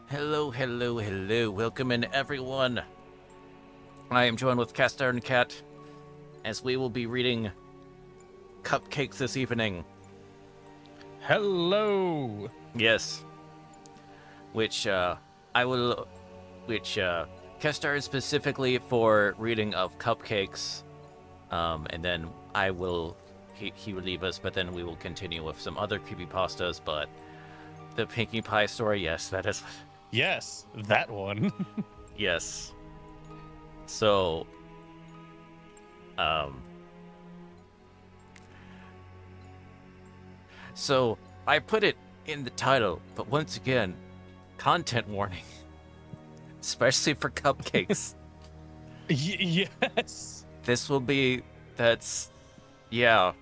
Hello, hello, hello. Welcome in, everyone. I am joined with Castor and Cat, as we will be reading Cupcakes this evening. Hello. Yes. Which, Castor is specifically for reading of Cupcakes, and then he will leave us, but then we will continue with some other creepypastas, but the Pinkie Pie story, yes, that is... Yes, that one. Yes. So, so I put it in the title, but once again, content warning, especially for Cupcakes. Yes. This will be, yeah.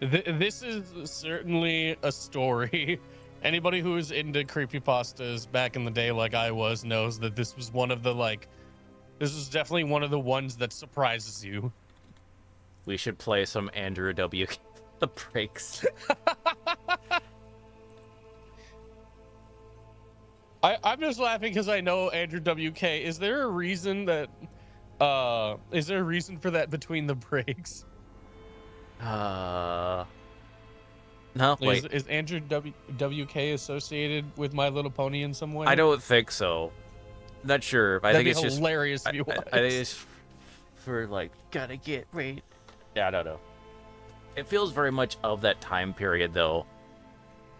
This is certainly a story. Anybody who was into creepypastas back in the day like I was knows that this was one of the, this was definitely one of the ones that surprises you. We should play some Andrew W. The breaks. I'm just laughing because I know Andrew WK. Is there a reason for that between the breaks? No, wait. Is Andrew WK associated with My Little Pony in some way? I don't think so. Not sure. I That'd think be it's hilarious just if you was. I think it's for gotta get right. Yeah, I don't know. It feels very much of that time period though.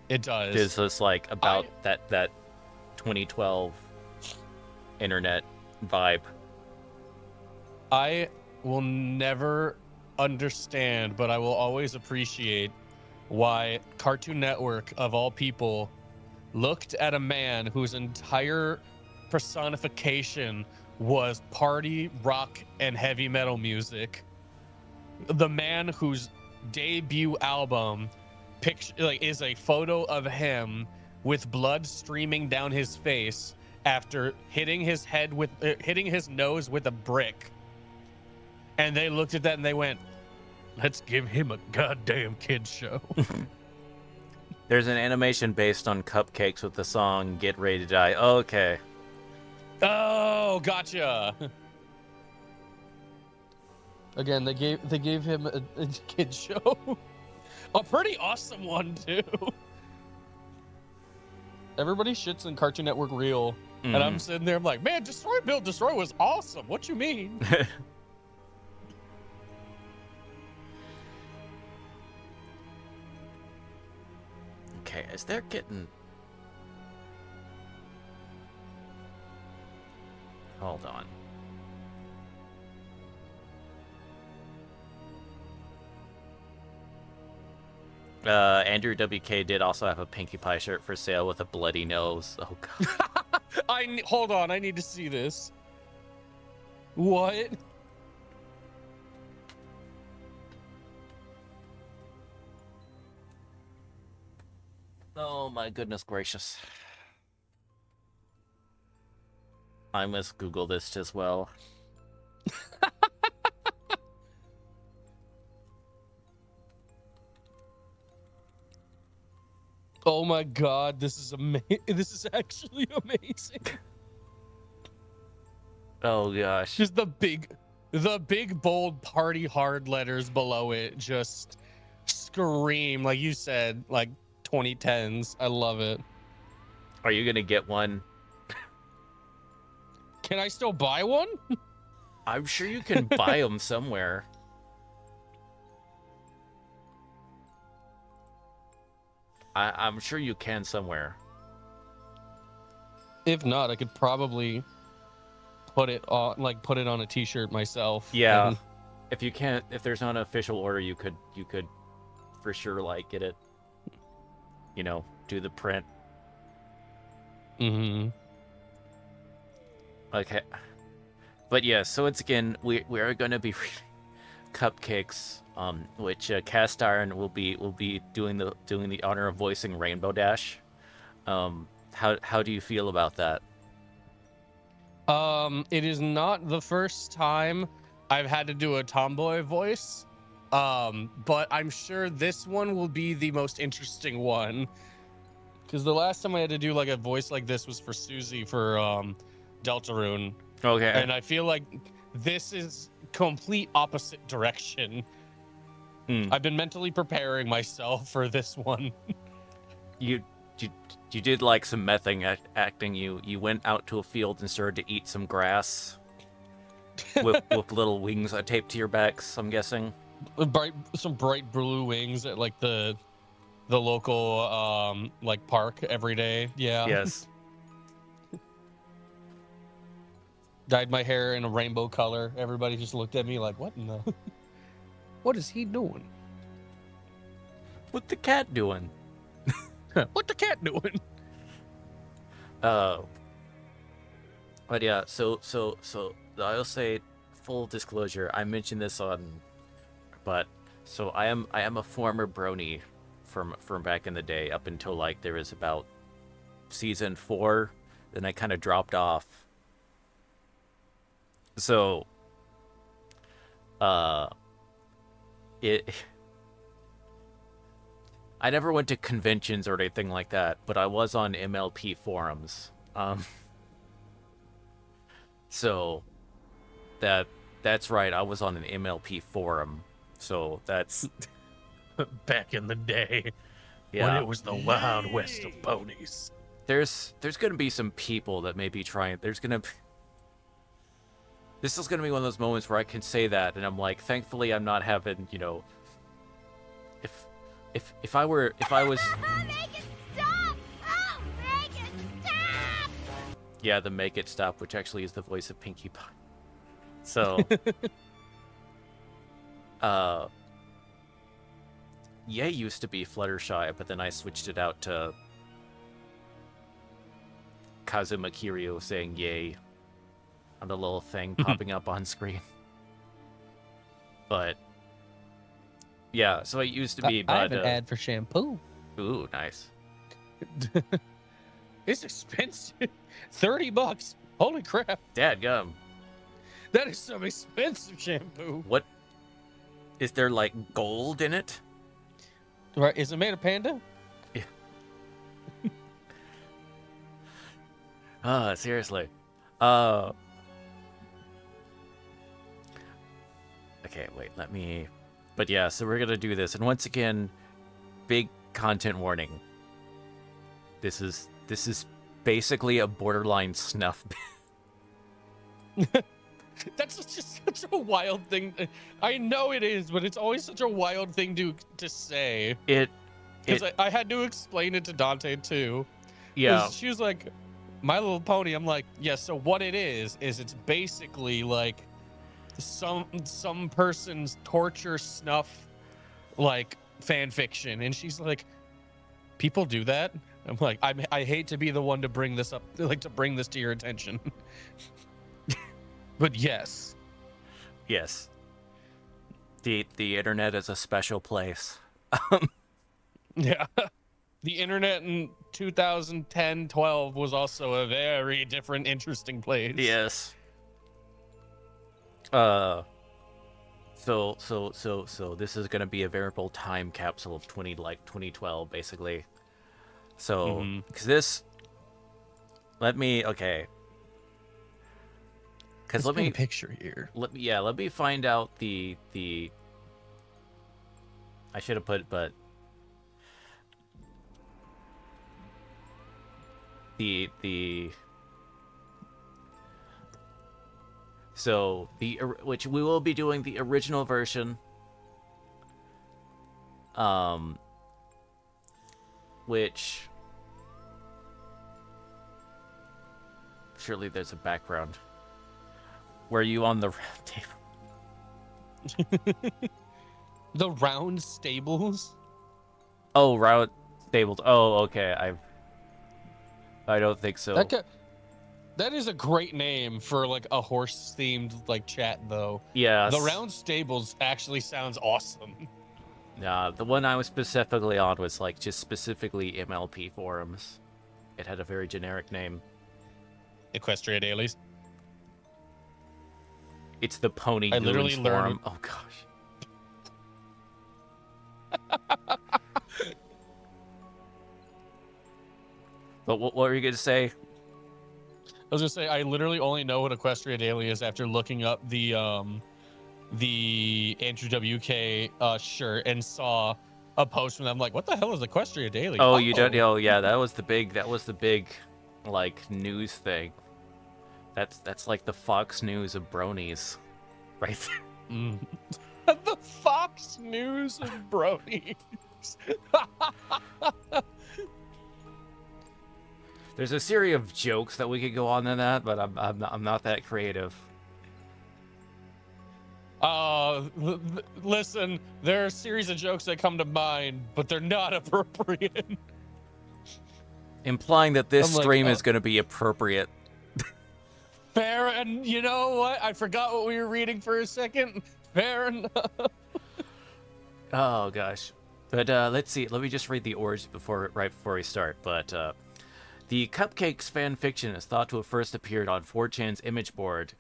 It does. It's just about that 2012 internet vibe. I will never understand, but I will always appreciate why Cartoon Network, of all people, looked at a man whose entire personification was party, rock, and heavy metal music. The man whose debut album is a photo of him with blood streaming down his face after hitting his nose with a brick. And they looked at that and they went, let's give him a goddamn kids show. There's an animation based on Cupcakes with the song Get Ready to Die. Oh, okay. Oh, gotcha. Again, they gave him a kids show. A pretty awesome one too. Everybody shits in Cartoon Network Reel. And I'm sitting there, I'm like, man, Destroy Build Destroy was awesome. What you mean? Okay, as they're getting... Hold on. Andrew WK did also have a Pinkie Pie shirt for sale with a bloody nose. Oh, God. Hold on, I need to see this. What? Oh, my goodness gracious. I must Google this as well. Oh my God, this is amazing. This is actually amazing. Oh gosh. Just the big bold party hard letters below it just scream, like you said, like 2010s. I love it. Are you gonna get one? Can I still buy one? I'm sure you can buy them somewhere. I'm sure you can somewhere. If not, I could probably put it on a t-shirt myself. Yeah. If you can't, if there's not an official order, you could for sure get it. You know, do the print. Mm-hmm. Okay. But yeah, so once again, we are going to be reading Cupcakes, which Cast Iron will be doing the honor of voicing Rainbow Dash. How do you feel about that? It is not the first time I've had to do a tomboy voice. But I'm sure this one will be the most interesting one. Because the last time I had to do like a voice like this was for Susie for Deltarune, Okay. and I feel like this is complete opposite direction. I've been mentally preparing myself for this one. You did like some mething acting. You went out to a field and started to eat some grass with little wings taped to your backs, I'm guessing. Some bright blue wings at like the local like park every day. Yeah. Yes. Dyed my hair in a rainbow color. Everybody just looked at me like, what in the what is he doing? What the cat doing? What the cat doing? But yeah, so I'll say full disclosure. I mentioned this but so I am a former brony from back in the day up until like there was about season 4, then I kind of dropped off. So it I never went to conventions or anything like that, but I was on MLP forums. So that's right. I was on an MLP forum. So that's Back in the day, yeah. when it was the Wild West of ponies. There's gonna be some people that may be trying. This is gonna be one of those moments where I can say that, and I'm like, thankfully, I'm not having, if I was. Make it stop! Oh, make it stop! Yeah, the Make It Stop, which actually is the voice of Pinkie Pie. So, Yay used to be Fluttershy, but then I switched it out to Kazuma Kiryu saying Yay on the little thing popping up on screen. But, yeah, so it used to be... I have an ad for shampoo. Ooh, nice. It's expensive. $30. Holy crap. Dadgum. That is some expensive shampoo. What? Is there, like, gold in it? Right? Is it made of panda? Yeah. Seriously. Okay, wait, let me... But yeah, so we're gonna do this. And once again, big content warning. This is basically a borderline snuff. That's just such a wild thing. I know it is, but it's always such a wild thing to say. Because I had to explain it to Dante too. Yeah. She was like, My Little Pony. I'm like, yeah. So what it is it's basically like some person's torture snuff, like fan fiction. And she's like, people do that. I'm like, I hate to be the one to bring this up, like to bring this to your attention. But yes. Yes. The internet is a special place. Yeah. The internet in 2010-12 was also a very different, interesting place. Yes. So this is gonna be a veritable time capsule of 2012, basically. So, because this, okay. Because let me picture here. Let me find out the. I should have put, but the. So which we will be doing the original version. Which surely there's a background. Were you on the round table? The round stables? Oh, round stables. Oh, okay. I don't think so. That is a great name for like a horse themed like chat though. Yeah. The round stables actually sounds awesome. Nah, the one I was specifically on was like just specifically MLP forums. It had a very generic name. Equestria Dailies. It's the Pony I literally Goons learned. forum. Oh gosh. But what were you gonna say? I was gonna say I literally only know what Equestria Daily is after looking up the Andrew WK shirt and saw a post from them. I'm like, what the hell is Equestria Daily? Oh, you don't know? Yeah, that was the big, like, news thing. That's like the Fox News of bronies, right there. Mm. The Fox News of bronies. There's a series of jokes that we could go on in that, but I'm not that creative. Listen, there are a series of jokes that come to mind, but they're not appropriate. Implying that this I'm like, stream is going to be appropriate. Fair, and you know what? I forgot what we were reading for a second. Fair enough. Oh gosh, but let's see. Let me just read the origin right before we start. But the Cupcakes fan fiction is thought to have first appeared on 4chan's image board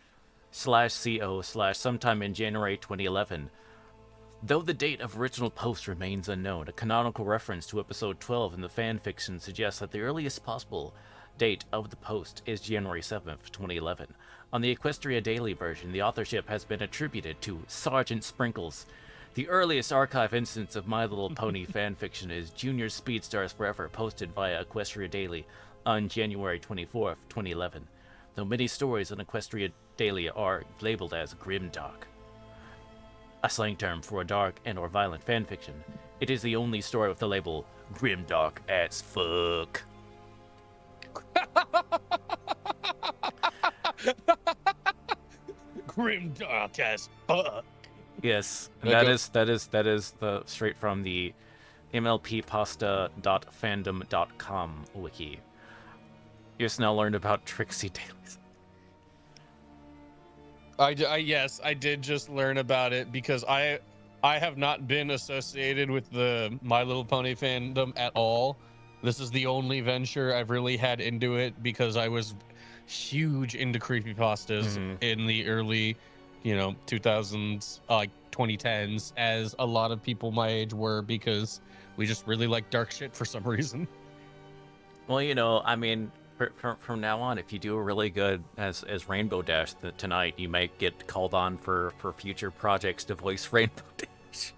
/co/ sometime in January 2011. Though the date of original post remains unknown, a canonical reference to episode 12 in the fan fiction suggests that the earliest possible date of the post is January 7th, 2011. On the Equestria Daily version, the authorship has been attributed to Sargent Sprinkles. The earliest archive instance of My Little Pony fanfiction is Junior Speedstars Forever, posted via Equestria Daily on January 24th, 2011. Though many stories on Equestria Daily are labeled as grimdark, a slang term for a dark and or violent fanfiction, it is the only story with the label grimdark as fuck. Grimdark as fuck. Yes, and Okay. that is the straight from the MLPpasta.fandom.com wiki. You just now learned about Trixie dailies. Yes, I did just learn about it because I have not been associated with the My Little Pony fandom at all. This is the only venture I've really had into it because I was huge into creepypastas in the early, 2000s, like 2010s, as a lot of people my age were, because we just really like dark shit for some reason. Well, I mean, from now on, if you do really good as Rainbow Dash tonight, you might get called on for future projects to voice Rainbow Dash.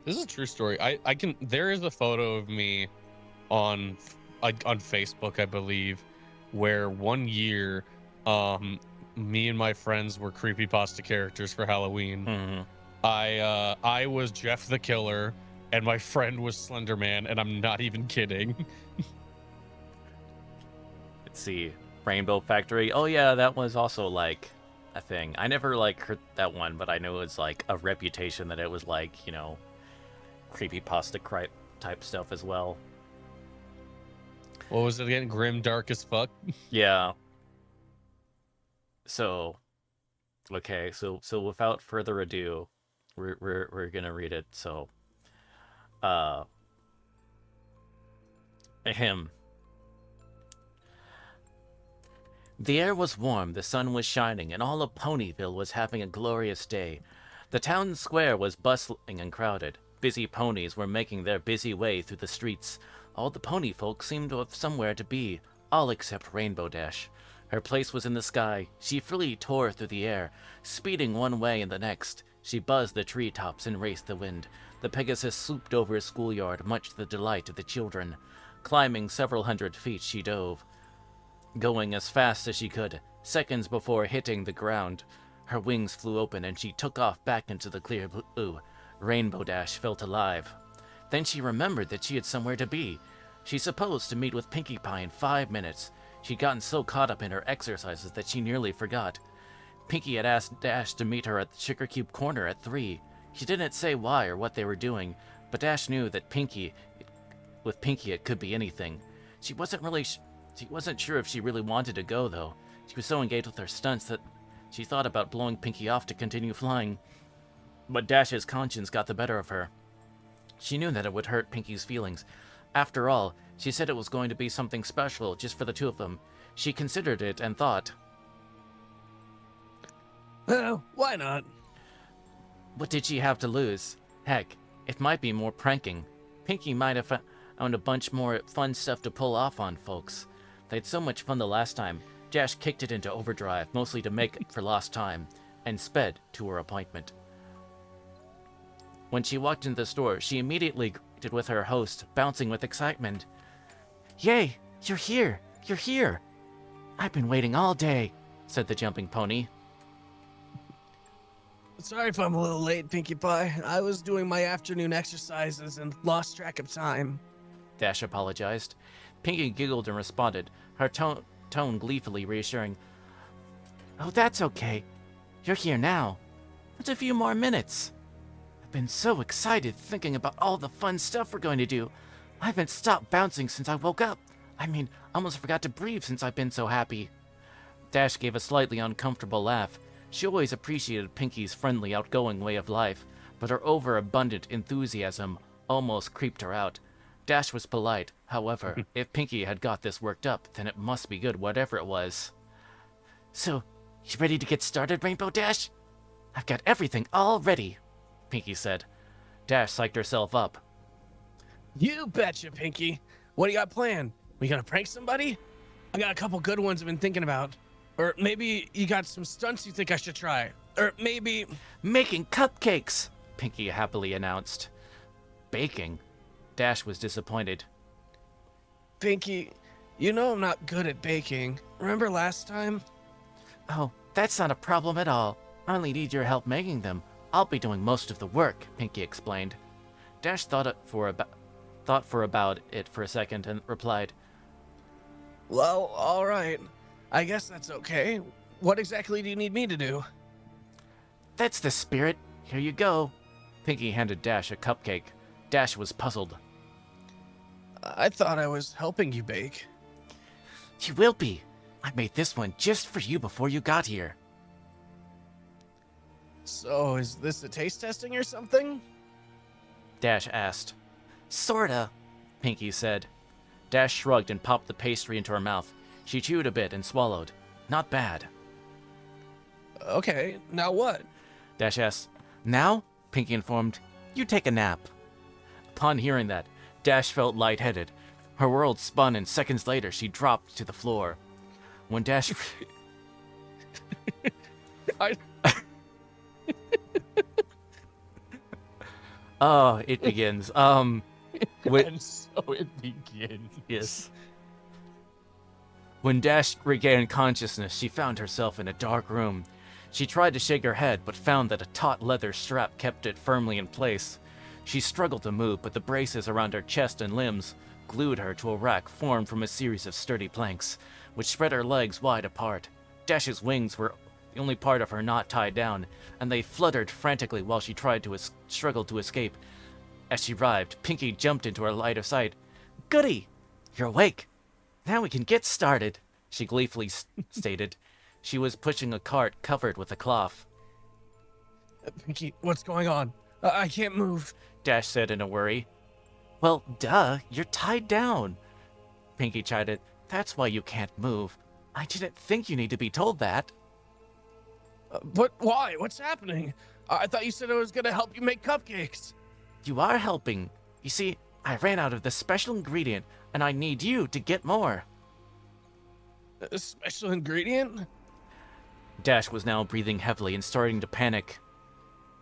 This is a true story. I can. There is a photo of me on Facebook, I believe, where one year, me and my friends were creepypasta characters for Halloween. Mm-hmm. I was Jeff the Killer, and my friend was Slender Man, and I'm not even kidding. Let's see, Rainbow Factory. Oh yeah, that was also like a thing. I never like heard that one, but I know it was like a reputation that it was like, creepypasta type stuff as well. What was it again? Grim dark as fuck. Yeah. So, okay, so without further ado, we're gonna read it. So, ahem. The air was warm, the sun was shining, and all of Ponyville was having a glorious day. The town square was bustling and crowded. Busy ponies were making their busy way through the streets. All the pony folk seemed to have somewhere to be, all except Rainbow Dash. Her place was in the sky. She freely tore through the air, speeding one way and the next. She buzzed the treetops and raced the wind. The Pegasus swooped over a schoolyard, much to the delight of the children. Climbing several hundred feet, she dove, going as fast as she could. Seconds before hitting the ground, her wings flew open and she took off back into the clear blue. Rainbow Dash felt alive. Then she remembered that she had somewhere to be. She's supposed to meet with Pinkie Pie in 5 minutes. She'd gotten so caught up in her exercises that she nearly forgot. Pinkie had asked Dash to meet her at the Sugar Cube Corner at 3. She didn't say why or what they were doing, but Dash knew that with Pinkie it could be anything. She wasn't sure if she really wanted to go, though. She was so engaged with her stunts that she thought about blowing Pinkie off to continue flying. But Dash's conscience got the better of her. She knew that it would hurt Pinkie's feelings. After all, she said it was going to be something special just for the two of them. She considered it and thought, Well, why not? what did she have to lose? Heck, it might be more pranking. Pinkie might have found a bunch more fun stuff to pull off on folks. They had so much fun the last time. Dash kicked it into overdrive, mostly to make up for lost time, and sped to her appointment. When she walked into the store, she immediately greeted with her host, bouncing with excitement. "Yay! You're here! You're here! I've been waiting all day," said the jumping pony. Sorry if I'm a little late, Pinkie Pie. I was doing my afternoon exercises and lost track of time. Dash apologized. Pinkie giggled and responded, her tone gleefully reassuring. "Oh, that's okay. You're here now. It's a few more minutes. I've been so excited thinking about all the fun stuff we're going to do. I haven't stopped bouncing since I woke up. I mean, almost forgot to breathe since I've been so happy." Dash gave a slightly uncomfortable laugh. She always appreciated Pinkie's friendly, outgoing way of life, but her overabundant enthusiasm almost creeped her out. Dash was polite. However, if Pinkie had got this worked up, then it must be good, whatever it was. "So, you ready to get started, Rainbow Dash? I've got everything all ready," Pinkie said. Dash psyched herself up. You betcha, Pinkie. What do you got planned? We gonna prank somebody? I got a couple good ones I've been thinking about. Or maybe you got some stunts you think I should try. Or maybe... "Making cupcakes," Pinkie happily announced. Baking? Dash was disappointed. Pinkie, you know I'm not good at baking. Remember last time? "Oh, that's not a problem at all. I only need your help making them. I'll be doing most of the work," Pinkie explained. Dash thought for about it for a second and replied, Well, all right. I guess that's okay. What exactly do you need me to do? "That's the spirit. Here you go." Pinkie handed Dash a cupcake. Dash was puzzled. I thought I was helping you bake. "You will be. I made this one just for you before you got here." So, is this a taste testing or something? Dash asked. "Sorta," Pinkie said. Dash shrugged and popped the pastry into her mouth. She chewed a bit and swallowed. Not bad. Okay, now what? Dash asked. "Now," Pinkie informed, "you take a nap." Upon hearing that, Dash felt lightheaded. Her world spun and seconds later she dropped to the floor. When Dash... Oh, it begins. And so it begins. Yes. When Dash regained consciousness, she found herself in a dark room. She tried to shake her head, but found that a taut leather strap kept it firmly in place. She struggled to move, but the braces around her chest and limbs glued her to a rack formed from a series of sturdy planks, which spread her legs wide apart. Dash's wings were the only part of her not tied down, and they fluttered frantically while she tried to struggle to escape. As she writhed, Pinkie jumped into her line of sight. "Goody! You're awake. Now we can get started," she gleefully stated. She was pushing a cart covered with a cloth. Pinkie, what's going on? I can't move. Dash said in a worry. "Well, duh, you're tied down," Pinkie chided. "That's why you can't move. I didn't think you need to be told that." But why? What's happening? I thought you said I was gonna help you make cupcakes. "You are helping. You see, I ran out of the special ingredient, and I need you to get more." A special ingredient? Dash was now breathing heavily and starting to panic.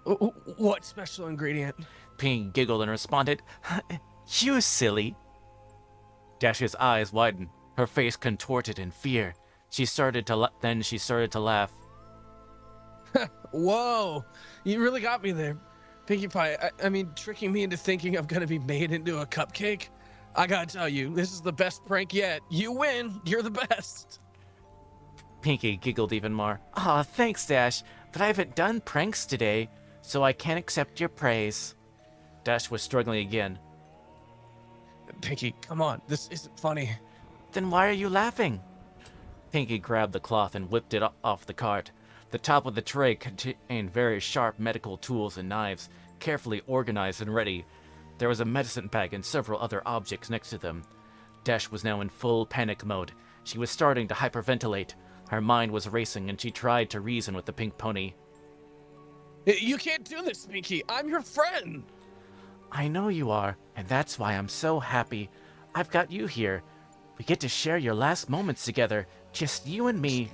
What special ingredient? Pinkie giggled and responded, "You silly." Dash's eyes widened, her face contorted in fear. Then she started to laugh. Whoa, you really got me there. Pinkie Pie, I mean, tricking me into thinking I'm gonna be made into a cupcake? I gotta tell you, this is the best prank yet. You win, you're the best. Pinkie giggled even more. "Aw, thanks, Dash, but I haven't done pranks today, so I can't accept your praise." Dash was struggling again. Pinkie, come on, this isn't funny. "Then why are you laughing?" Pinkie grabbed the cloth and whipped it off the cart. The top of the tray contained very sharp medical tools and knives, carefully organized and ready. There was a medicine bag and several other objects next to them. Dash was now in full panic mode. She was starting to hyperventilate. Her mind was racing, and she tried to reason with the pink pony. You can't do this, Pinkie. I'm your friend. I know you are, and that's why I'm so happy. I've got you here. We get to share your last moments together, just you and me.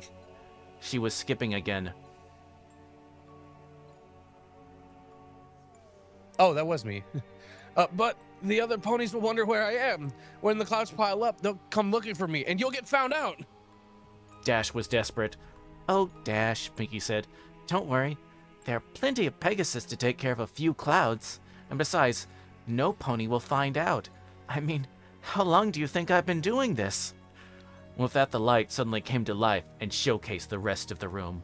She was skipping again. Oh, that was me. But the other ponies will wonder where I am. When the clouds pile up, they'll come looking for me, and you'll get found out. Dash was desperate. Oh, Dash, Pinky said. Don't worry. There are plenty of Pegasus to take care of a few clouds. And besides, no pony will find out. I mean, how long do you think I've been doing this? With that, the light suddenly came to life and showcased the rest of the room.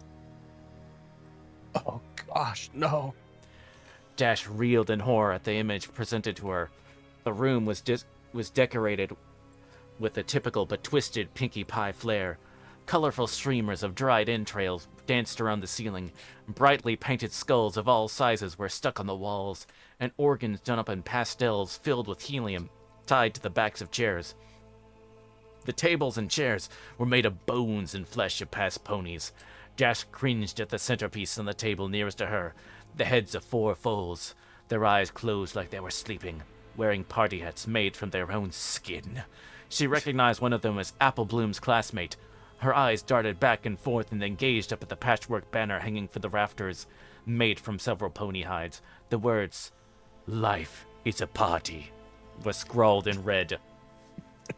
Oh, gosh, no. Dash reeled in horror at the image presented to her. The room was decorated with a typical but twisted Pinkie Pie flair. Colorful streamers of dried entrails danced around the ceiling. Brightly painted skulls of all sizes were stuck on the walls, and organs done up in pastels filled with helium tied to the backs of chairs. The tables and chairs were made of bones and flesh of past ponies. Dash cringed at the centerpiece on the table nearest to her, the heads of 4 foals, their eyes closed like they were sleeping, wearing party hats made from their own skin. She recognized one of them as Apple Bloom's classmate. Her eyes darted back and forth and then gazed up at the patchwork banner hanging from the rafters, made from several pony hides. The words, "Life is a party," were scrawled in red.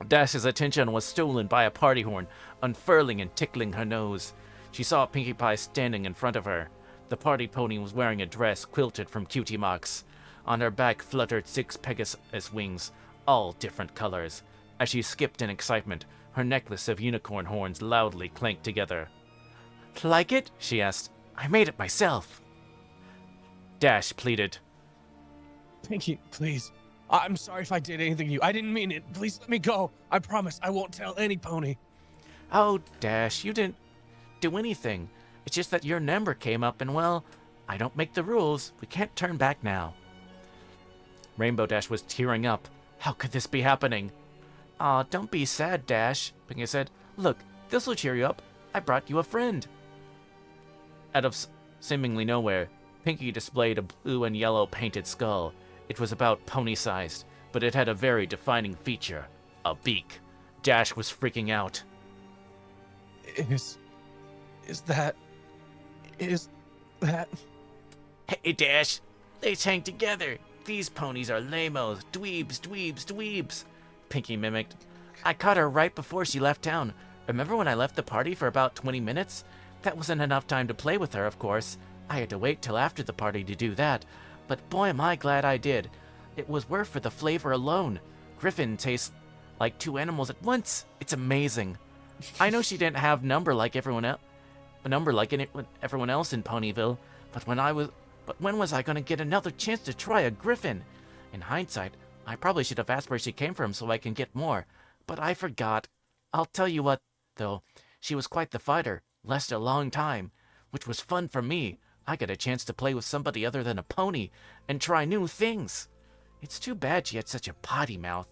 Dash's attention was stolen by a party horn, unfurling and tickling her nose. She saw Pinkie Pie standing in front of her. The party pony was wearing a dress quilted from cutie marks. On her back fluttered 6 Pegasus wings, all different colors. As she skipped in excitement, her necklace of unicorn horns loudly clanked together. Like it? She asked. I made it myself. Dash pleaded. Pinky, please. I'm sorry if I did anything to you. I didn't mean it. Please let me go. I promise I won't tell any pony. Oh, Dash, you didn't do anything. It's just that your number came up and, well, I don't make the rules. We can't turn back now. Rainbow Dash was tearing up. How could this be happening? Aw, don't be sad, Dash, Pinky said. Look, this'll cheer you up. I brought you a friend. Out of seemingly nowhere, Pinky displayed a blue and yellow painted skull. It was about pony-sized, but it had a very defining feature, a beak. Dash was freaking out. Is that... Hey, Dash, let's hang together. These ponies are lamos, dweebs. Pinky mimicked. I caught her right before she left town. Remember when I left the party for about 20 minutes? That wasn't enough time to play with her, of course. I had to wait till after the party to do that. But boy, am I glad I did. It was worth for the flavor alone. Griffin tastes like 2 animals at once. It's amazing. I know she didn't have number like everyone else in Ponyville, but when was I going to get another chance to try a Griffin? In hindsight, I probably should have asked where she came from so I can get more, but I forgot. I'll tell you what, though, she was quite the fighter, lasted a long time, which was fun for me. I got a chance to play with somebody other than a pony and try new things. It's too bad she had such a potty mouth.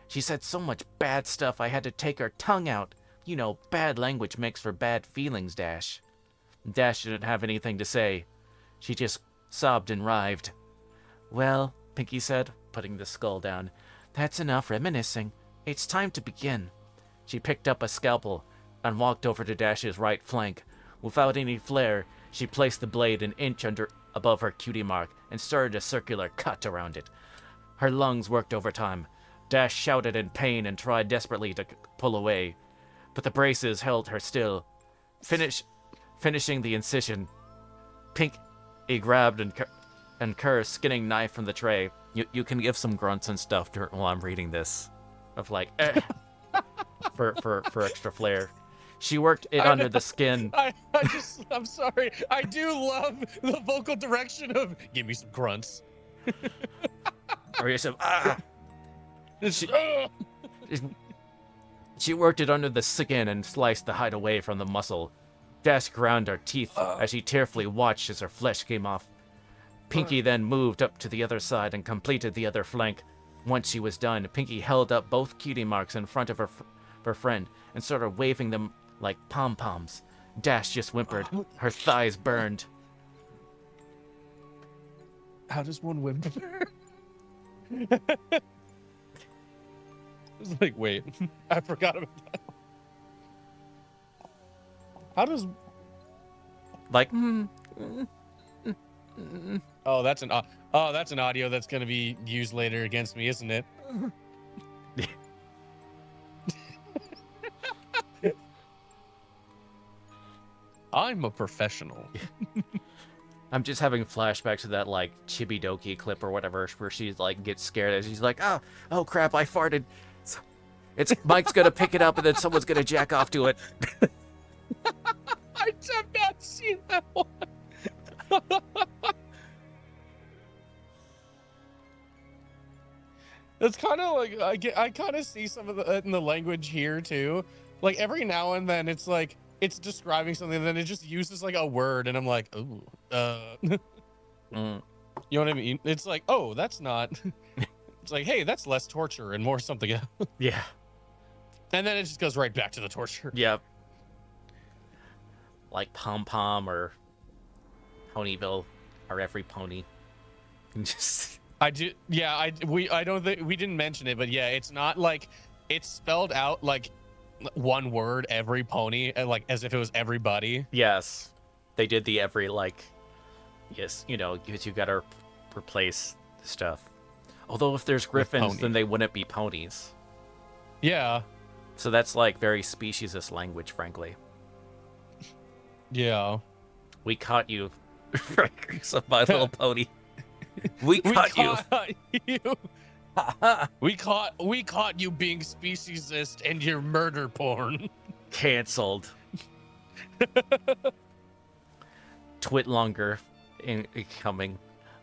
She said so much bad stuff I had to take her tongue out. You know, bad language makes for bad feelings, Dash. Dash didn't have anything to say. She just sobbed and writhed. Well, Pinky said, putting the skull down, that's enough reminiscing. It's time to begin. She picked up a scalpel and walked over to Dash's right flank. Without any flair, she placed the blade an inch above her cutie mark and started a circular cut around it. Her lungs worked overtime. Dash shouted in pain and tried desperately to pull away, but the braces held her still. Finishing the incision, Pinky grabbed and Kerr's skinning knife from the tray. You can give some grunts and stuff while I'm reading this, of like, for extra flair. She worked it under the skin. I'm sorry. I do love the vocal direction of give me some grunts. Or you some She worked it under the skin and sliced the hide away from the muscle. Dash ground her teeth as she tearfully watched as her flesh came off. Pinky then moved up to the other side and completed the other flank. Once she was done, Pinky held up both cutie marks in front of her friend and started waving them like pom-poms. Dash just whimpered. Her thighs burned. How does one whimper? It's like, wait, I forgot about that. How does? Like, Oh, that's an audio that's gonna be used later against me, isn't it? I'm a professional. I'm just having flashbacks to that like Chibidoki clip or whatever, where she's like gets scared and she's like, oh crap, I farted. It's Mike's gonna pick it up and then someone's gonna jack off to it. I have not seen that one. It's kind of like I kind of see some of the in the language here too. Like every now and then, it's like it's describing something, and then it just uses like a word, and I'm like, ooh, You know what I mean? It's like, oh, that's not. It's like, hey, that's less torture and more something else. Yeah. And then it just goes right back to the torture. Yep. Like Pom Pom or Ponyville or every pony. Just I do, yeah. I don't think we didn't mention it, but yeah, it's not like it's spelled out like one word every pony, like as if it was everybody. yes, they did the every like, yes, you know, because you gotta replace stuff. Although if there's griffins, pony. then they wouldn't be ponies. Yeah, So that's like very speciesist language, frankly. yeah. We caught you, so My Little Pony. We caught you. you. We caught you being speciesist and your murder porn. Cancelled. Twit longer incoming.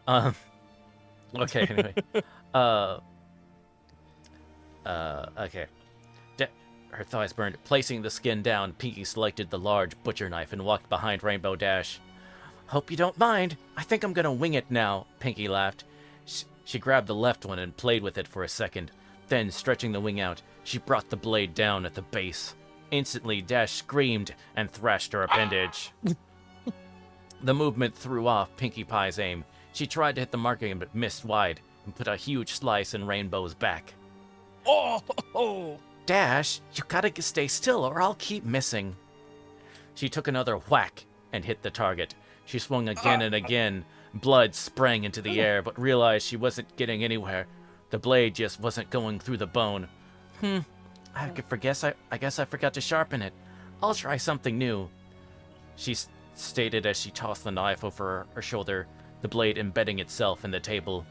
Okay, anyway. Okay. Her thighs burned. Placing the skin down, Pinky selected the large butcher knife and walked behind Rainbow Dash. Hope you don't mind. I think I'm gonna wing it now, Pinky laughed. She grabbed the left one and played with it for a second. Then, stretching the wing out, she brought the blade down at the base. Instantly, Dash screamed and thrashed her appendage. The movement threw off Pinkie Pie's aim. She tried to hit the marking but missed wide and put a huge slice in Rainbow's back. Oh! Dash, you gotta stay still or I'll keep missing. She took another whack and hit the target. She swung again and again. Blood sprang into the air, but realized she wasn't getting anywhere. The blade just wasn't going through the bone. I guess I forgot to sharpen it. I'll try something new. She stated as she tossed the knife over her shoulder, the blade embedding itself in the table.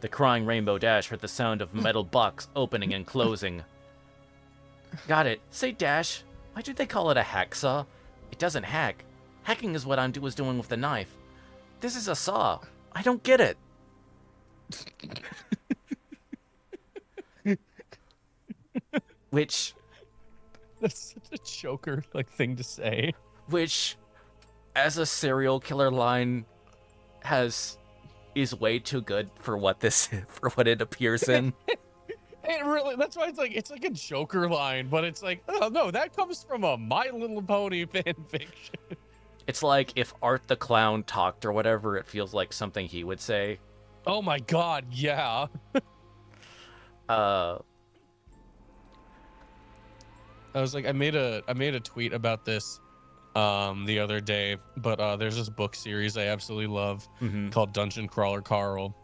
The crying Rainbow Dash heard the sound of a metal box opening and closing. Got it. Say, Dash, why do they call it a hacksaw? It doesn't hack. Hacking is what I was doing with the knife. This is a saw. I don't get it. Which, That's such a choker like thing to say. as a serial killer line, is way too good for what it appears in. It really, that's why it's like a Joker line, but it's like, oh no, that comes from a My Little Pony fan fiction. It's like if Art the Clown talked or whatever, it feels like something he would say. Oh my god, yeah. Uh, I was like, I made a tweet about this the other day, but there's this book series I absolutely love called Dungeon Crawler Carl.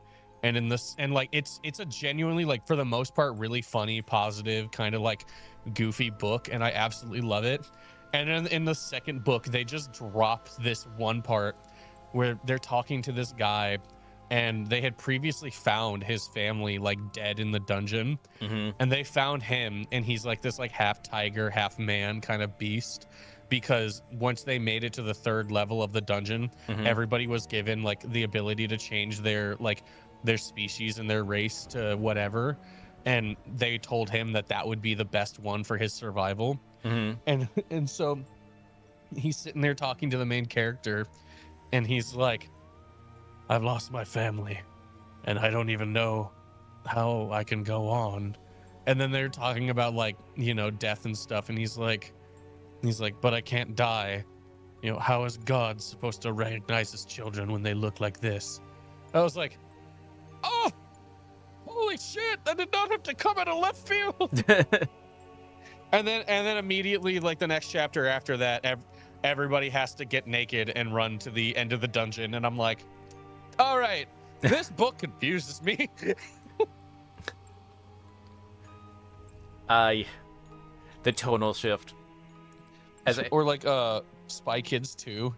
And in this, and like it's a genuinely, like, for the most part, really funny, positive, kind of like goofy book, and I absolutely love it. And in the second book, they just dropped this one part where they're talking to this guy, and they had previously found his family like dead in the dungeon, and they found him, and he's like this like half tiger, half man kind of beast. Because once they made it to the third level of the dungeon, everybody was given like the ability to change their species and their race to whatever, and they told him that would be the best one for his survival. And so he's sitting there talking to the main character, and he's like, I've lost my family and I don't even know how I can go on. And then they're talking about, like, you know, death and stuff, and he's like, but I can't die. You know, how is God supposed to recognize his children when they look like this? I was like, oh, Holy shit! That did not have to come out of left field. And then immediately, like the next chapter after that, everybody has to get naked and run to the end of the dungeon, and I'm like, all right, this book confuses me. The tonal shift. Or like Spy Kids 2.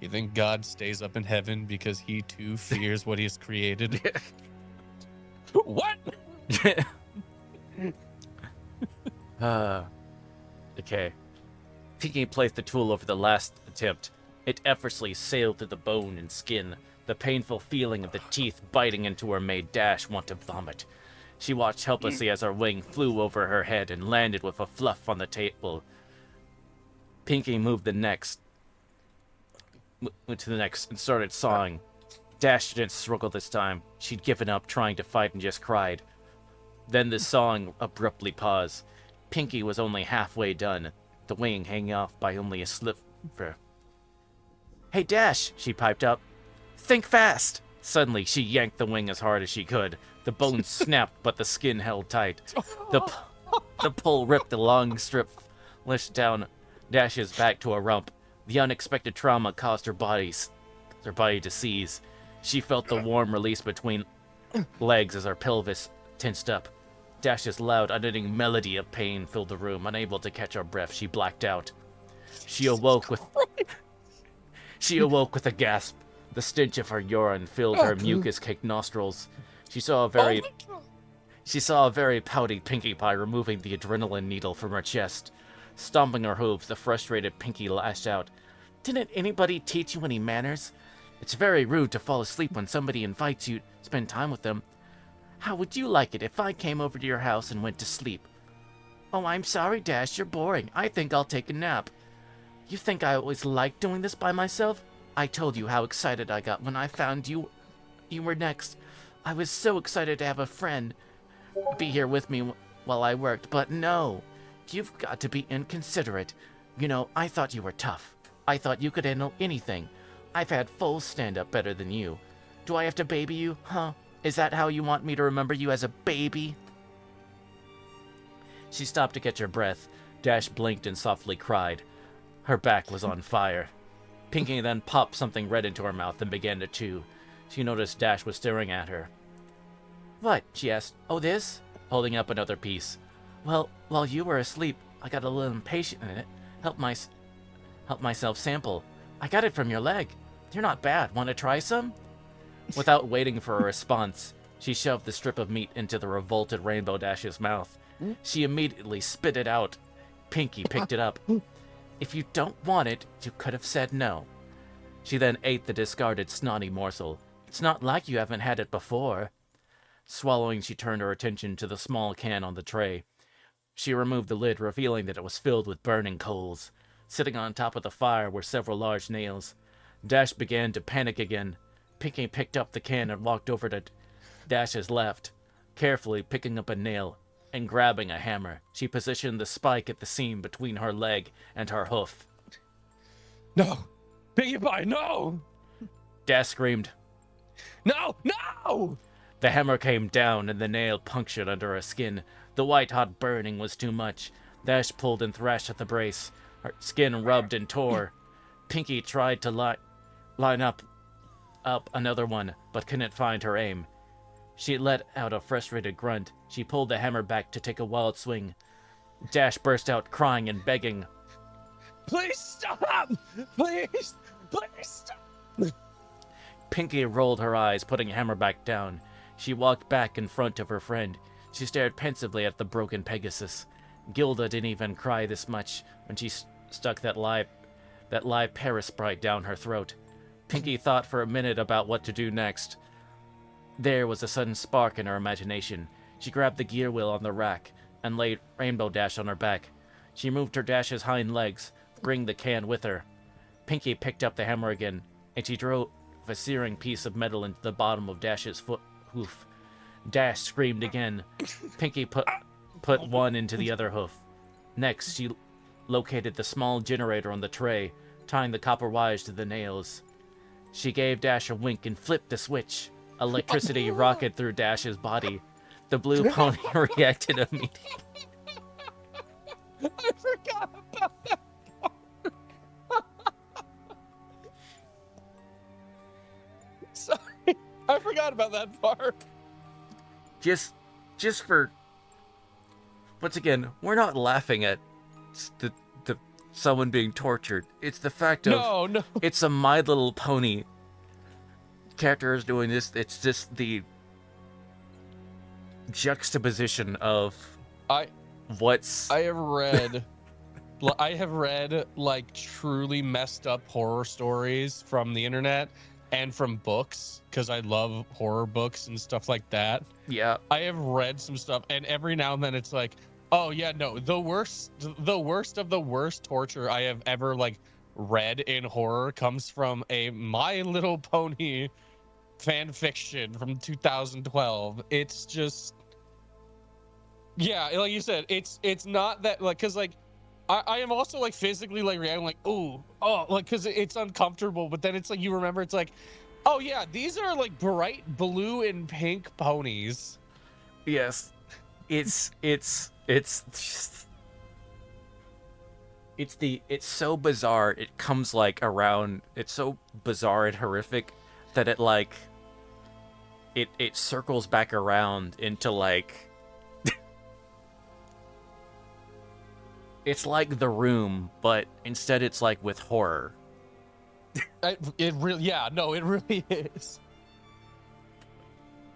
You think God stays up in heaven because he too fears what he has created? What? Okay. Pinky placed the tool over the last attempt. It effortlessly sailed through the bone and skin. The painful feeling of the teeth biting into her made Dash want to vomit. She watched helplessly as her wing flew over her head and landed with a fluff on the table. Pinky moved to the next and started sawing. Dash didn't struggle this time. She'd given up trying to fight and just cried. Then the sawing abruptly paused. Pinky was only halfway done, the wing hanging off by only a sliver. "Hey, Dash," she piped up. "Think fast!" Suddenly, she yanked the wing as hard as she could. The bone snapped, but the skin held tight. The pull ripped the long strip, lashed down Dash's back to a rump. The unexpected trauma caused her body to seize. She felt the warm release between legs as her pelvis tensed up. Dash's loud, unending melody of pain filled the room. Unable to catch her breath, she blacked out. She awoke with a gasp. The stench of her urine filled her mucus-caked nostrils. She saw a very pouty Pinkie Pie removing the adrenaline needle from her chest. Stomping her hooves, the frustrated Pinkie lashed out. "Didn't anybody teach you any manners? It's very rude to fall asleep when somebody invites you to spend time with them. How would you like it if I came over to your house and went to sleep?" "Oh, I'm sorry, Dash, you're boring. I think I'll take a nap." "You think I always liked doing this by myself? I told you how excited I got when I found you were next. I was so excited to have a friend be here with me while I worked, but no. You've got to be inconsiderate. You know, I thought you were tough. I thought you could handle anything. I've had full stand-up better than you. Do I have to baby you, huh? Is that how you want me to remember you, as a baby?" She stopped to catch her breath. Dash blinked and softly cried. Her back was on fire. Pinky then popped something red into her mouth and began to chew. She noticed Dash was staring at her. "What?" she asked. "Oh, this?" Holding up another piece. "Well, while you were asleep, I got a little impatient in it. Help myself sample. I got it from your leg. You're not bad. Want to try some?" Without waiting for a response, she shoved the strip of meat into the revolted Rainbow Dash's mouth. She immediately spit it out. Pinky picked it up. "If you don't want it, you could have said no." She then ate the discarded snotty morsel. "It's not like you haven't had it before." Swallowing, she turned her attention to the small can on the tray. She removed the lid, revealing that it was filled with burning coals. Sitting on top of the fire were several large nails. Dash began to panic again. Pinky picked up the can and walked over to Dash's left. Carefully picking up a nail and grabbing a hammer, she positioned the spike at the seam between her leg and her hoof. "No! Pinkie Pie, no!" Dash screamed. "No! No!" The hammer came down and the nail punctured under her skin. The white-hot burning was too much. Dash pulled and thrashed at the brace. Her skin rubbed and tore. Pinky tried to line up another one, but couldn't find her aim. She let out a frustrated grunt. She pulled the hammer back to take a wild swing. Dash burst out crying and begging. "Please stop! Please! Please stop!" Pinky rolled her eyes, putting the hammer back down. She walked back in front of her friend. She stared pensively at the broken Pegasus. Gilda didn't even cry this much when she stuck that live Paris sprite down her throat. Pinky thought for a minute about what to do next. There was a sudden spark in her imagination. She grabbed the gear wheel on the rack and laid Rainbow Dash on her back. She moved her Dash's hind legs, bringing the can with her. Pinky picked up the hammer again, and she drove a searing piece of metal into the bottom of Dash's hoof. Dash screamed again. Pinky put one into the other hoof. Next, she located the small generator on the tray, tying the copper wires to the nails. She gave Dash a wink and flipped the switch. Electricity rocketed through Dash's body. The blue pony reacted immediately. I forgot about that part. Sorry, I forgot about that part. Just for, once again, we're not laughing at the someone being tortured. It's the fact of No. it's a My Little Pony character is doing this. It's just the juxtaposition of what's I have read like truly messed up horror stories from the internet and from books because I love horror books and stuff like that. yeah. I have read some stuff, and every now and then it's like, oh yeah, no, the worst of the worst torture I have ever like read in horror comes from a My Little Pony fan fiction from 2012. It's just, yeah, like you said, it's not that like, because like I am also like physically like reacting like, oh, like because it's uncomfortable, but then it's like you remember it's like, oh yeah, these are like bright blue and pink ponies. Yes. It's so bizarre. It comes like around. It's so bizarre and horrific that it like it circles back around into like it's like The Room, but instead it's like with horror. It really, yeah, no, it really is.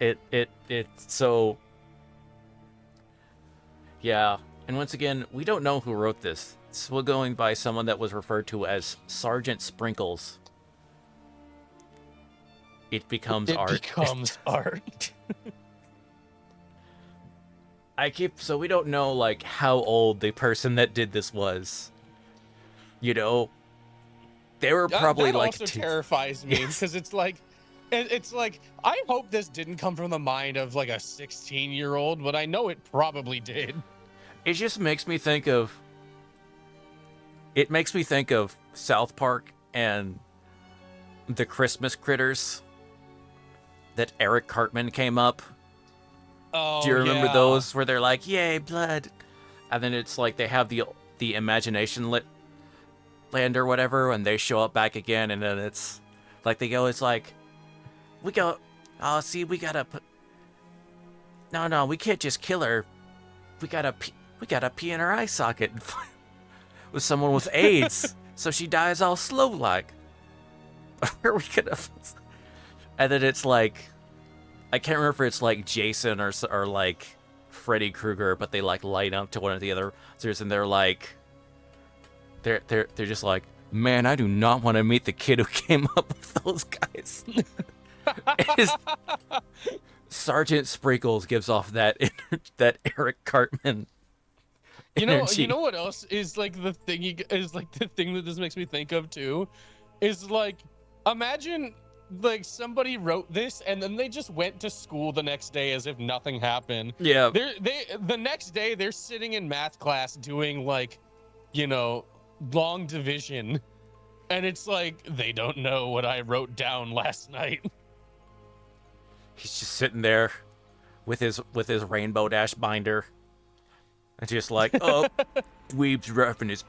It's so, yeah. And once again, we don't know who wrote this. It's still going by someone that was referred to as Sargent Sprinkles. It becomes art. It becomes art. So we don't know like how old the person that did this was. You know, they were probably that like also terrifies me because it's like I hope this didn't come from the mind of like a 16-year-old, but I know it probably did. It just makes me think of South Park and the Christmas critters that Eric Cartman came up. Oh, Do you remember yeah. those where they're like, "Yay, blood," and then it's like they have the imagination lit land or whatever, and they show up back again, and then it's like they go, it's like, we go, oh, see, we gotta put, no, we can't just kill her, we gotta pee in her eye socket with someone with AIDS, so she dies all slow like. Where are we gonna? And then it's like, I can't remember if it's like Jason or like Freddy Krueger, but they like light up to one of the other and they're like, they're just like, man, I do not want to meet the kid who came up with those guys. Sergeant Sprinkles gives off that Eric Cartman energy. You know what else is like the thing that this makes me think of too, is like, imagine like somebody wrote this and then they just went to school the next day as if nothing happened. Yeah. The next day they're sitting in math class doing like, you know, long division, and it's like they don't know what I wrote down last night. He's just sitting there with his Rainbow Dash binder, and just like, oh, Dweeb's roughing his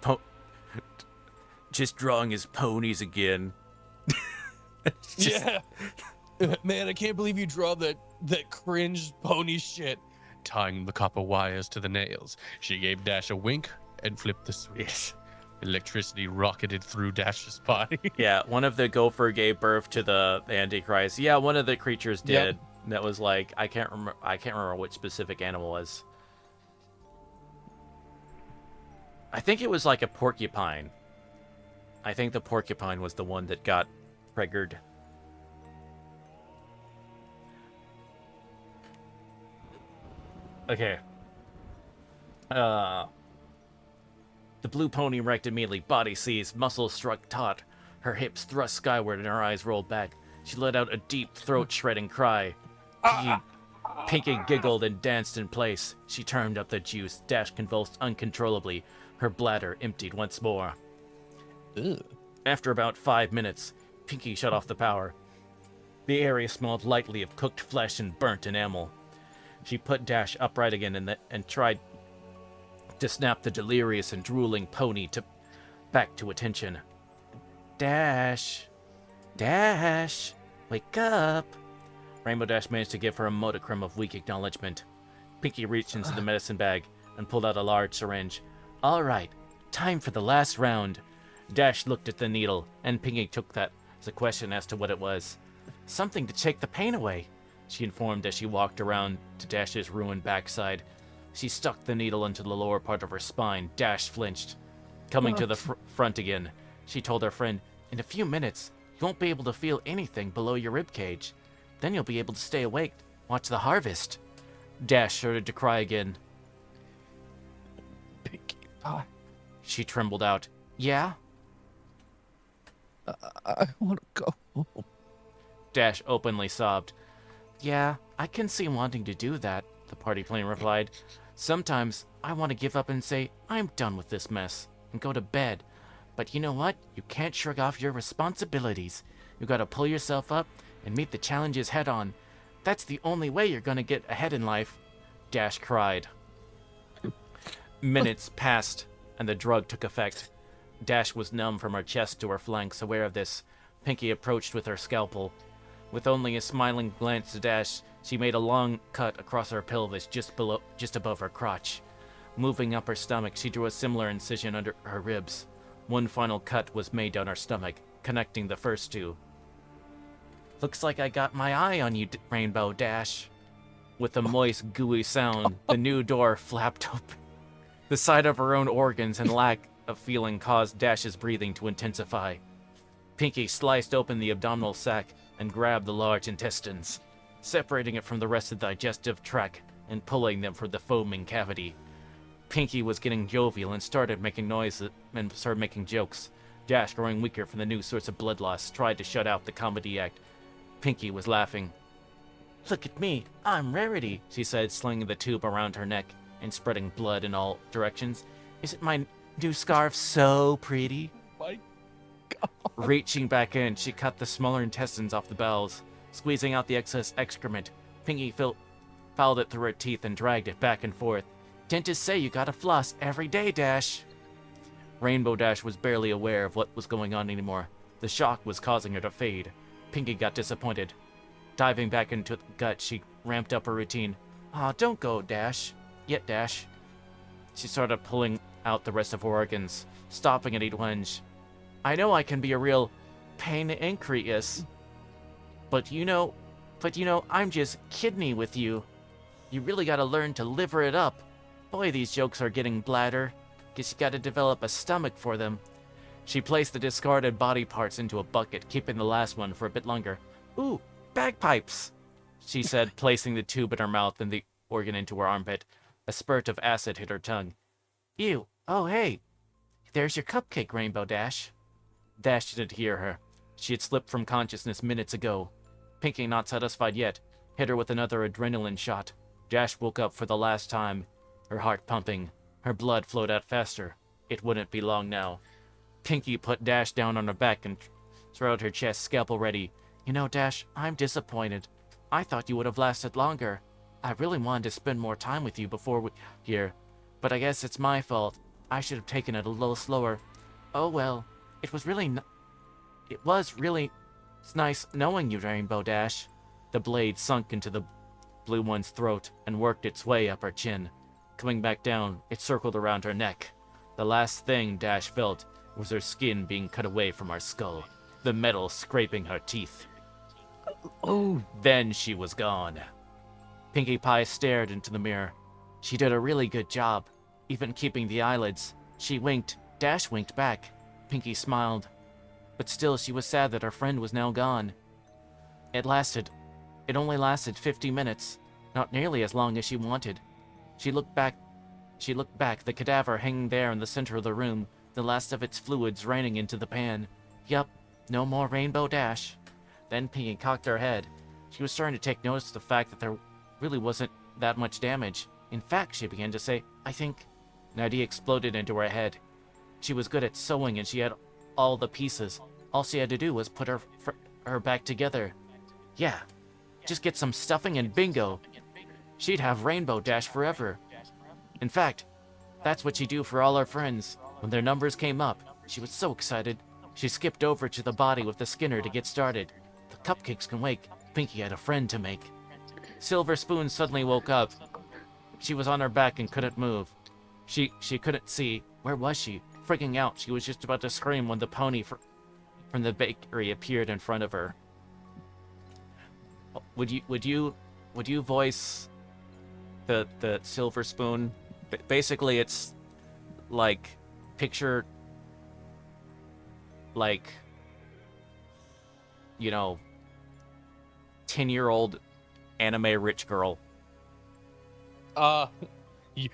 just drawing his ponies again. Yeah. Man, I can't believe you draw that cringe pony shit. Tying the copper wires to the nails, she gave Dash a wink and flipped the switch. Electricity rocketed through Dash's body. Yeah, one of the Gopher gave birth to the Antichrist. Yeah, one of the creatures did. Yep. That was like, I can't remember which specific animal was. I think it was like a porcupine. I think the porcupine was the one that got triggered. Okay. The blue pony wrecked immediately, body seized, muscles struck taut, her hips thrust skyward and her eyes rolled back. She let out a deep, throat-shredding cry. Pinky giggled and danced in place. She turned up the juice. Dash convulsed uncontrollably. Her bladder emptied once more. Ugh. After about 5 minutes, Pinky shut off the power. The area smelled lightly of cooked flesh and burnt enamel. She put Dash upright again and tried to snap the delirious and drooling pony back to attention. Dash! Dash! Wake up! Rainbow Dash managed to give her a modicum of weak acknowledgement. Pinkie reached into the medicine bag and pulled out a large syringe. All right, time for the last round. Dash looked at the needle, and Pinkie took that as a question as to what it was. Something to take the pain away, she informed as she walked around to Dash's ruined backside. She stuck the needle into the lower part of her spine. Dash flinched. Coming to the front again, she told her friend, in a few minutes, you won't be able to feel anything below your rib cage. Then you'll be able to stay awake, watch the harvest. Dash started to cry again. Pinkie Pie. She trembled out. Yeah? I want to go home. Dash openly sobbed. Yeah, I can see wanting to do that, the party plane replied. Sometimes I want to give up and say, I'm done with this mess, and go to bed. But you know what? You can't shrug off your responsibilities. You gotta pull yourself up and meet the challenges head on. That's the only way you're gonna get ahead in life. Dash cried. Minutes passed, and the drug took effect. Dash was numb from her chest to her flanks. Aware of this, Pinkie approached with her scalpel. With only a smiling glance to Dash, she made a long cut across her pelvis just above her crotch. Moving up her stomach, she drew a similar incision under her ribs. One final cut was made down her stomach, connecting the first two. Looks like I got my eye on you, Rainbow Dash. With a moist, gooey sound, the new door flapped open. The sight of her own organs and lack of feeling caused Dash's breathing to intensify. Pinkie sliced open the abdominal sac and grabbed the large intestines, separating it from the rest of the digestive tract and pulling them from the foaming cavity. Pinkie was getting jovial and started making noises and started making jokes. Dash, growing weaker from the new source of blood loss, tried to shut out the comedy act. Pinkie was laughing. Look at me, I'm Rarity, she said, slinging the tube around her neck and spreading blood in all directions. Isn't my new scarf so pretty? My God. Reaching back in, she cut the smaller intestines off the bowels, squeezing out the excess excrement. Pinkie fouled it through her teeth and dragged it back and forth. Dentists say you gotta floss every day, Dash. Rainbow Dash was barely aware of what was going on anymore. The shock was causing her to fade. Pinkie got disappointed. Diving back into the gut, she ramped up her routine. Aw, don't go, Dash. Yet, Dash. She started pulling out the rest of her organs, stopping at each lunge. I know I can be a real pain increase. But you know, I'm just kidney with you. You really gotta learn to liver it up. Boy, these jokes are getting bladder. Guess you gotta develop a stomach for them. She placed the discarded body parts into a bucket, keeping the last one for a bit longer. Ooh, bagpipes, she said, placing the tube in her mouth and the organ into her armpit. A spurt of acid hit her tongue. Ew, oh hey, there's your cupcake, Rainbow Dash. Dash didn't hear her. She had slipped from consciousness minutes ago. Pinkie, not satisfied yet, hit her with another adrenaline shot. Dash woke up for the last time, her heart pumping. Her blood flowed out faster. It wouldn't be long now. Pinkie put Dash down on her back and throwed her chest, scalpel ready. You know, Dash, I'm disappointed. I thought you would have lasted longer. I really wanted to spend more time with you before we here, but I guess it's my fault. I should have taken it a little slower. Oh well, it was really nice knowing you, Rainbow Dash. The blade sunk into the blue one's throat and worked its way up her chin. Coming back down, it circled around her neck. The last thing Dash felt was her skin being cut away from her skull, the metal scraping her teeth. Oh, Then she was gone. Pinkie Pie stared into the mirror. She did a really good job, even keeping the eyelids. She winked. Dash winked back. Pinkie smiled. But still, she was sad that her friend was now gone. It only lasted 50 minutes, not nearly as long as she wanted. She looked back, the cadaver hanging there in the center of the room, the last of its fluids raining into the pan. Yup, no more Rainbow Dash. Then Pinkie cocked her head. She was starting to take notice of the fact that there really wasn't that much damage. In fact, she began to say, I think... An idea exploded into her head. She was good at sewing and she had all the pieces. All she had to do was put her back together. Yeah, just get some stuffing and bingo. she'd have Rainbow Dash forever. In fact, that's what she'd do for all our friends. When their numbers came up, she was so excited. She skipped over to the body with the Skinner to get started. The Cupcakes can wait. Pinkie had a friend to make. Silver Spoon suddenly woke up. She was on her back and couldn't move. She couldn't see. Where was she? Freaking out, she was just about to scream when the pony from the bakery appeared in front of her. Would you voice the Silver Spoon? Basically, it's like picture like 10-year-old anime rich girl.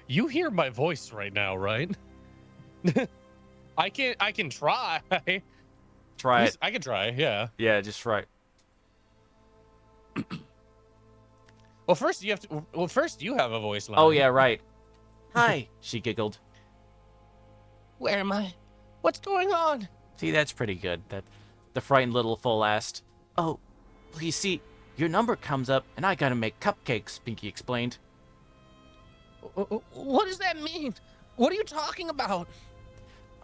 You hear my voice right now, right? I can try. Try it. I can try, yeah. Yeah, just try it. Well, first you have a voice line. Oh yeah, right. Hi, she giggled. Where am I? What's going on? See, that's pretty good. That the frightened little fool asked. Oh, well, you see, your number comes up, and I gotta make cupcakes, Pinkie explained. What does that mean? What are you talking about?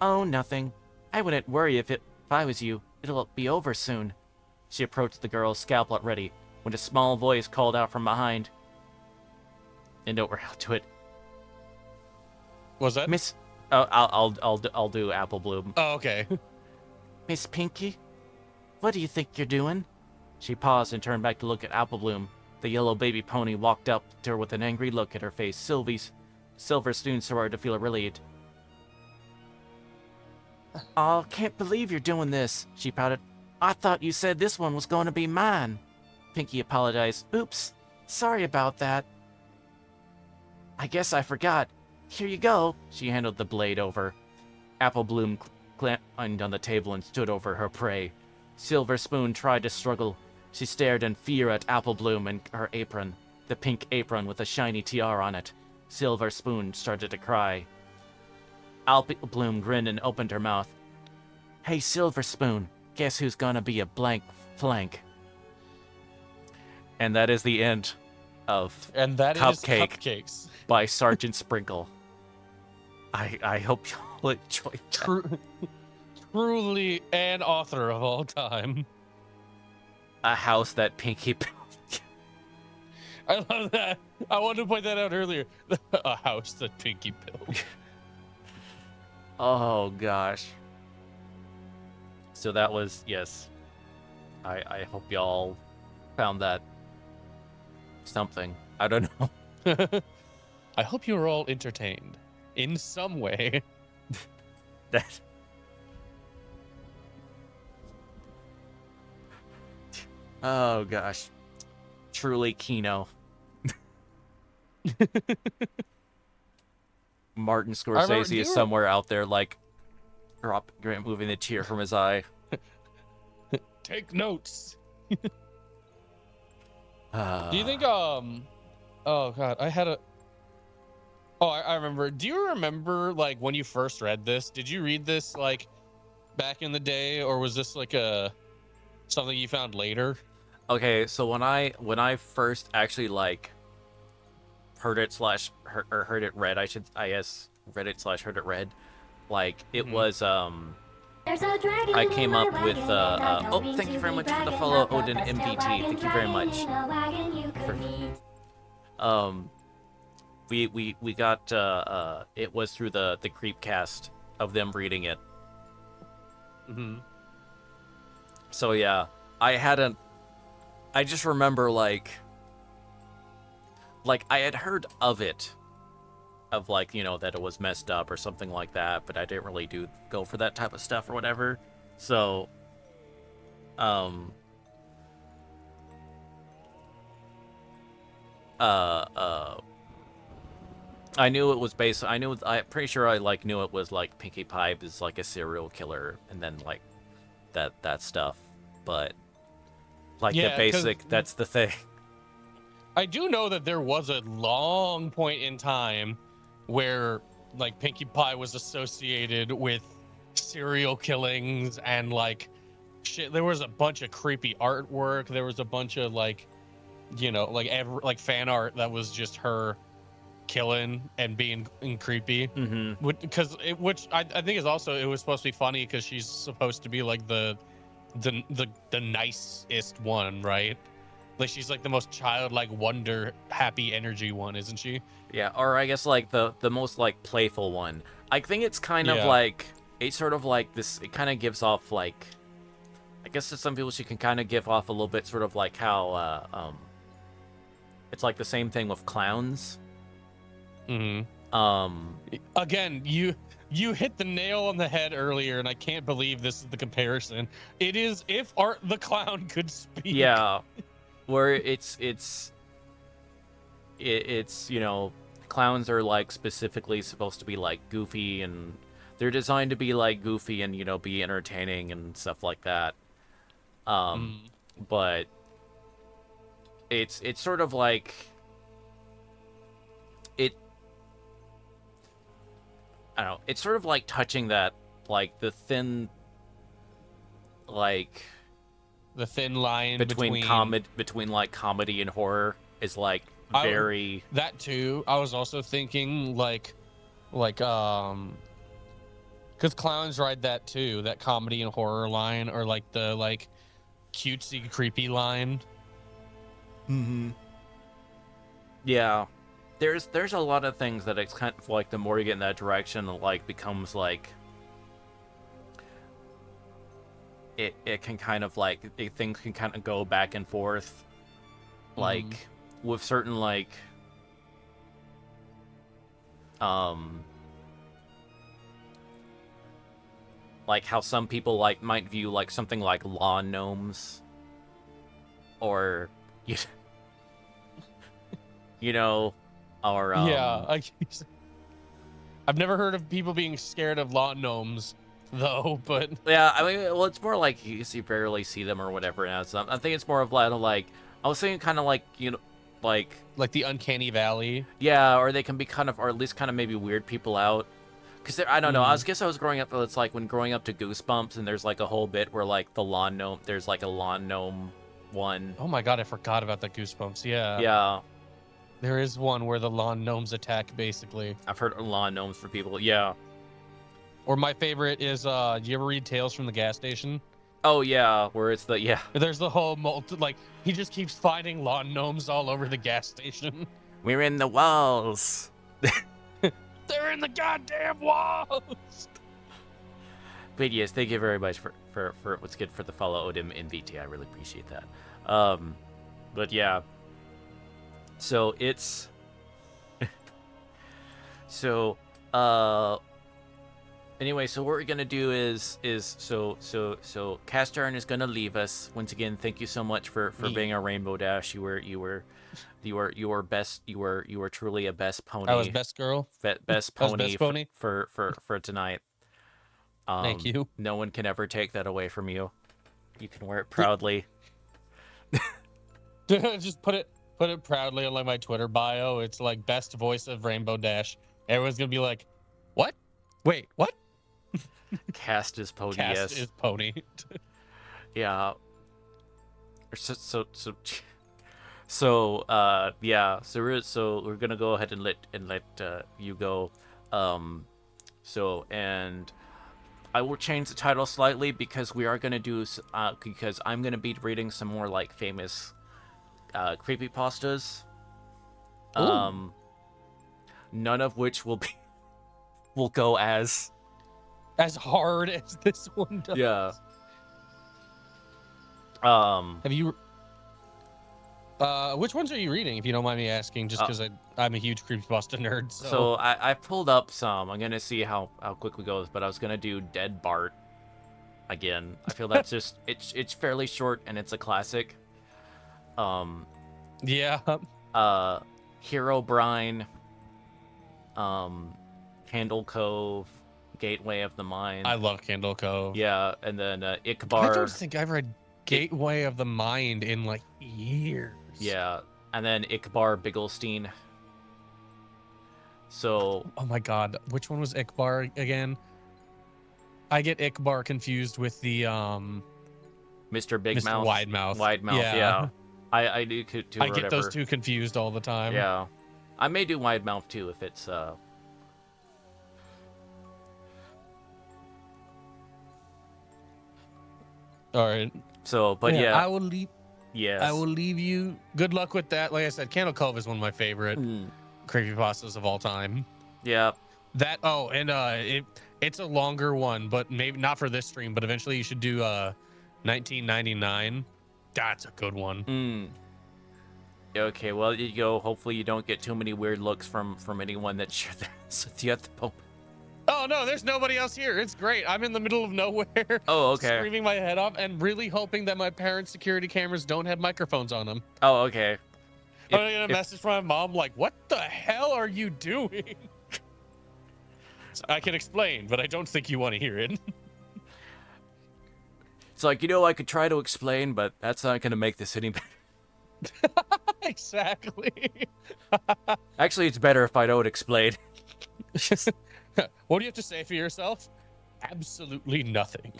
Oh, nothing. I wouldn't worry if I was you. It'll be over soon. She approached the girl, scalpel at ready, when a small voice called out from behind. And over to it. Was that Miss? Oh, I'll do Apple Bloom. Oh, okay. Miss Pinkie, what do you think you're doing? She paused and turned back to look at Apple Bloom. The yellow baby pony walked up to her with an angry look at her face. Silver Spoon started to feel relieved. Oh, can't believe you're doing this, she pouted. I thought you said this one was going to be mine. Pinkie apologized. Oops, sorry about that. I guess I forgot. Here you go. She handed the blade over. Apple Bloom climbed on the table and stood over her prey. Silver Spoon tried to struggle. She stared in fear at Apple Bloom and her apron, the pink apron with a shiny tiara on it. Silver Spoon started to cry. Apple Bloom grinned and opened her mouth. Hey, Silver Spoon, guess who's gonna be a blank flank? And that is the end of And that is Cupcakes. by Sargent Sprinkle. I hope y'all enjoyed that. Truly an author of all time. A house that Pinkie built. I love that. I wanted to point that out earlier. A house that Pinkie built. Oh gosh. So that was, yes. I hope y'all found that something. I don't know. I hope you were all entertained in some way. That. Oh gosh. Truly Kino. Martin Scorsese is somewhere out there, like, moving the tear from his eye. Take notes. Do Do you think, oh god, I remember. Do you remember, like, when you first read this? Did you read this, like, back in the day, or was this, like, something you found later? Okay, so when I first actually, like, heard it read, read it / heard it read, like, it was, I came up with, oh, thank you very much for the follow, Odin MVT, thank you very much. We got, it was through the Creepcast of them reading it. So yeah, I just remember, like I had heard of it, of, like, you know, that it was messed up or something like that, but I didn't really go for that type of stuff or whatever. So, I knew it was based. I'm pretty sure I, like, knew it was, like, Pinkie Pie is, like, a serial killer, and then, like, that stuff. But, like, Yeah, the basic, that's the thing. I do know that there was a long point in time where, like, Pinkie Pie was associated with serial killings and, like, shit. There was a bunch of creepy artwork. There was a bunch of, like, you know, like fan art that was just her killing and being creepy. Mm-hmm. Which I think is also, it was supposed to be funny because she's supposed to be like the nicest one, right? Like she's like the most childlike, wonder, happy energy one, isn't she? Yeah, or I guess like the most like playful one. I think it's kind of Yeah. like it's sort of like this. It kind of gives off like, I guess to some people she can kind of give off a little bit sort of like how it's like the same thing with clowns. Again, you hit the nail on the head earlier, and I can't believe this is the comparison. It is if Art the Clown could speak. Yeah, where it's you know, clowns are like specifically supposed to be like goofy, and they're designed to be like goofy and, you know, be entertaining and stuff like that. But it's sort of like I don't know, it's sort of like touching that, like the thin line between like comedy and horror is like very that too. I was also thinking like because clowns ride that too, that comedy and horror line, or like the like cutesy creepy line. Yeah, there's a lot of things that it's kind of like the more you get in that direction, it like becomes like it can kind of like things can kind of go back and forth, like with certain like like how some people like might view like something like lawn gnomes, or you know, or I've never heard of people being scared of lawn gnomes though, but yeah, I mean, well, it's more like you barely see them or whatever. And I think it's more of like I was thinking kind of like, you know, like the uncanny valley. Yeah, or they can be kind of, or at least kind of maybe weird people out. Because I don't know, I guess I was growing up, it's like when growing up to Goosebumps, and there's like a whole bit where like the lawn gnome, there's like a lawn gnome one. Oh my god, I forgot about the Goosebumps. Yeah. There is one where the lawn gnomes attack, basically. I've heard lawn gnomes for people, yeah. Or my favorite is, do you ever read Tales from the Gas Station? Oh yeah, where it's There's the whole he just keeps finding lawn gnomes all over the gas station. We're in the walls. They're in the goddamn walls. But yes, thank you very much for what's good for the follow, Odin and VT. I really appreciate that. But yeah. So it's anyway, so what we're gonna do is Cast Iron is gonna leave us. Once again, thank you so much for being a Rainbow Dash. You were truly a best pony. I was best girl. Best pony, best pony. For tonight. Thank you. No one can ever take that away from you. You can wear it proudly. Just put it proudly on like my Twitter bio. It's like best voice of Rainbow Dash. Everyone's gonna be like, what? Wait, what? Cast is pony. Cast is pony. Yeah. So we're gonna go ahead and let you go. And I will change the title slightly because we are gonna do because I'm gonna be reading some more like famous creepypastas. None of which will go as hard as this one does. Yeah. Have you? Which ones are you reading, if you don't mind me asking? Just because I'm a huge creepypasta nerd. So I pulled up some. I'm gonna see how quick we goes, but I was gonna do Dead Bart again. I feel that's just it's fairly short and it's a classic. Yeah. Hero Brine. Candle Cove, Gateway of the Mind. I love Candle Cove. Yeah, and then Ikbar. I don't think I've read Gateway of the Mind in like years. Yeah, and then Ikbar Bigglestein. So. Oh my god, which one was Ikbar again? I get Ikbar confused with the Mr. Big Mr. Mouth. Wide Mouth. Wide Mouth, yeah. I do too. I get those two confused all the time. Yeah, I may do wide mouth too if it's All right. So, but yeah, I will leave. yes. I will leave you. Good luck with that. Like I said, Candle Cove is one of my favorite creepypastas of all time. Yeah. That it's a longer one, but maybe not for this stream. But eventually, you should do 1999. That's a good one. Okay, well, you go. Hopefully, you don't get too many weird looks from anyone that shared this with you at the moment. Oh no, there's nobody else here. It's great. I'm in the middle of nowhere. Oh, okay. Screaming my head off and really hoping that my parents' security cameras don't have microphones on them. Oh, okay. I'm gonna get a message from my mom like, "What the hell are you doing?" So I can explain, but I don't think you want to hear it. It's like, I could try to explain, but that's not going to make this any better. Exactly. Actually, it's better if I don't explain. What do you have to say for yourself? Absolutely nothing.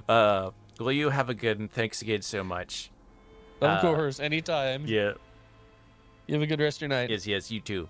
Well, you have a good, and thanks again so much. Of course, anytime. Yeah. You have a good rest of your night. Yes, you too.